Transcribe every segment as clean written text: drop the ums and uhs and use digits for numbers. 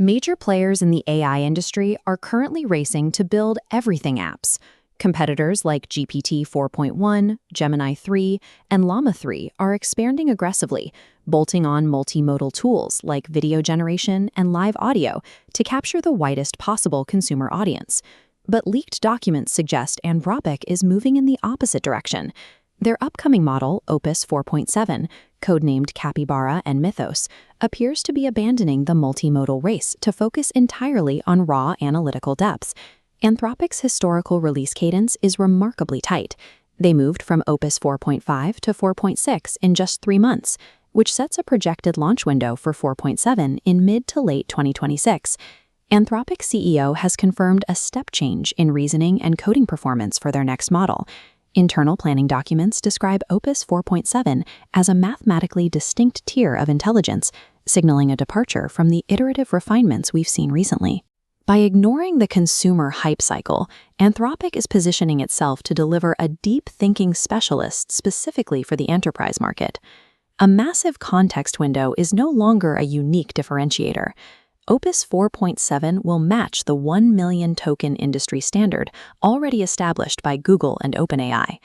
Major players in the AI industry are currently racing to build everything apps. Competitors like GPT-4.1, Gemini 3, and Llama 3 are expanding aggressively, bolting on multimodal tools like video generation and live audio to capture the widest possible consumer audience. But leaked documents suggest Anthropic is moving in the opposite direction. Their upcoming model, Opus 4.7, codenamed Capybara and Mythos, appears to be abandoning the multimodal race to focus entirely on raw analytical depths. Anthropic's historical release cadence is remarkably tight. They moved from Opus 4.5 to 4.6 in just 3 months, which sets a projected launch window for 4.7 in mid to late 2026. Anthropic's CEO has confirmed a step change in reasoning and coding performance for their next model. Internal planning documents describe Opus 4.7 as a mathematically distinct tier of intelligence, signaling a departure from the iterative refinements we've seen recently. By ignoring the consumer hype cycle, Anthropic is positioning itself to deliver a deep-thinking specialist specifically for the enterprise market. A massive context window is no longer a unique differentiator. Opus 4.7 will match the 1 million token industry standard already established by Google and OpenAI.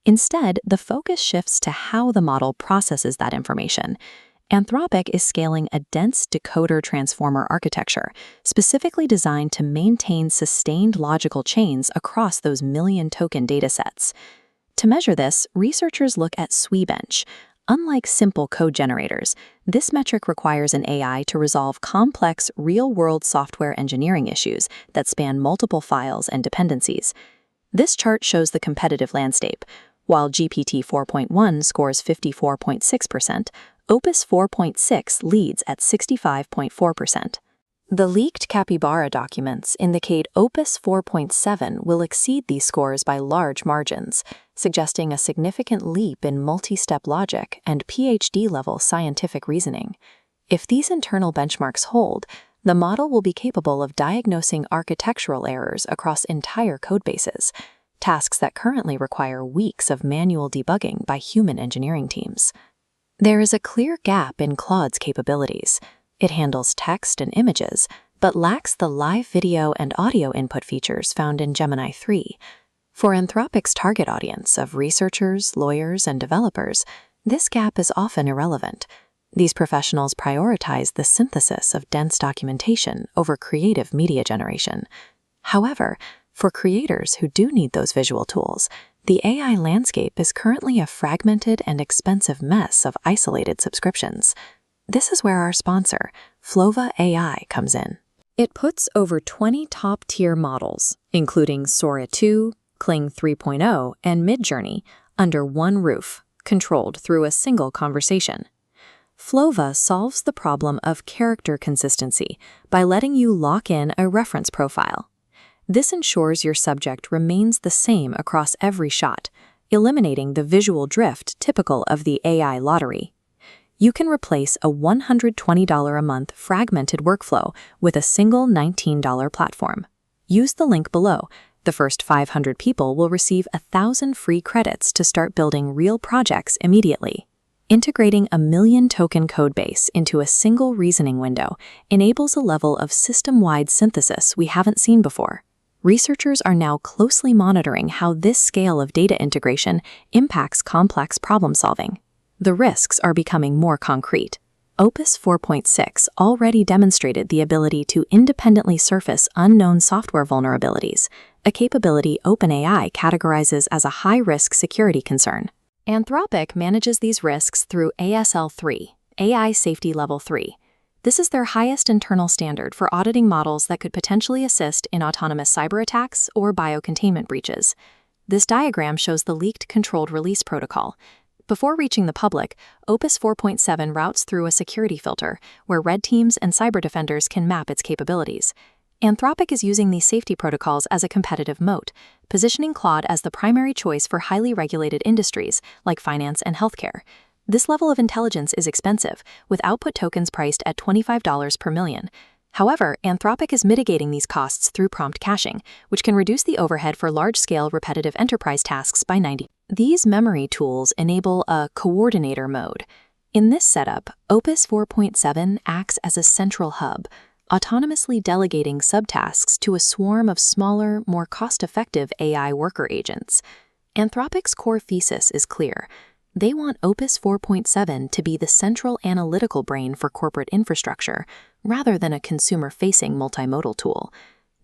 Instead, the focus shifts to how the model processes that information. Anthropic is scaling a dense decoder transformer architecture, specifically designed to maintain sustained logical chains across those million token datasets. To measure this, researchers look at SWE-bench. Unlike simple code generators, this metric requires an AI to resolve complex, real-world software engineering issues that span multiple files and dependencies. This chart shows the competitive landscape. While GPT-4.1 scores 54.6%, Opus 4.6 leads at 65.4%. The leaked Capybara documents indicate Opus 4.7 will exceed these scores by large margins, suggesting a significant leap in multi-step logic and PhD-level scientific reasoning. If these internal benchmarks hold, the model will be capable of diagnosing architectural errors across entire codebases, tasks that currently require weeks of manual debugging by human engineering teams. There is a clear gap in Claude's capabilities. It handles text and images, but lacks the live video and audio input features found in Gemini 3. For Anthropic's target audience of researchers, lawyers, and developers, this gap is often irrelevant. These professionals prioritize the synthesis of dense documentation over creative media generation. However, for creators who do need those visual tools, the AI landscape is currently a fragmented and expensive mess of isolated subscriptions. This is where our sponsor, Flova AI, comes in. It puts over 20 top-tier models, including Sora 2, Kling 3.0, and Midjourney, under one roof, controlled through a single conversation. Flova solves the problem of character consistency by letting you lock in a reference profile. This ensures your subject remains the same across every shot, eliminating the visual drift typical of the AI lottery. You can replace a $120 a month fragmented workflow with a single $19 platform. Use the link below. The first 500 people will receive 1,000 free credits to start building real projects immediately. Integrating a 1 million token codebase into a single reasoning window enables a level of system-wide synthesis we haven't seen before. Researchers are now closely monitoring how this scale of data integration impacts complex problem-solving. The risks are becoming more concrete. Opus 4.6 already demonstrated the ability to independently surface unknown software vulnerabilities, a capability OpenAI categorizes as a high-risk security concern. Anthropic manages these risks through ASL3, AI Safety Level 3. This is their highest internal standard for auditing models that could potentially assist in autonomous cyber attacks or biocontainment breaches. This diagram shows the leaked controlled release protocol. Before reaching the public, Opus 4.7 routes through a security filter where red teams and cyber defenders can map its capabilities. Anthropic is using these safety protocols as a competitive moat, positioning Claude as the primary choice for highly regulated industries like finance and healthcare. This level of intelligence is expensive, with output tokens priced at $25 per million. However, Anthropic is mitigating these costs through prompt caching, which can reduce the overhead for large-scale repetitive enterprise tasks by 90%. These memory tools enable a coordinator mode. In this setup, Opus 4.7 acts as a central hub, autonomously delegating subtasks to a swarm of smaller, more cost-effective AI worker agents. Anthropic's core thesis is clear. They want Opus 4.7 to be the central analytical brain for corporate infrastructure, rather than a consumer-facing multimodal tool.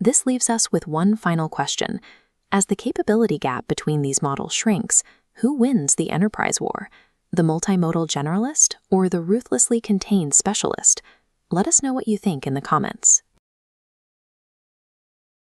This leaves us with one final question. As the capability gap between these models shrinks, who wins the enterprise war? The multimodal generalist or the ruthlessly contained specialist? Let us know what you think in the comments.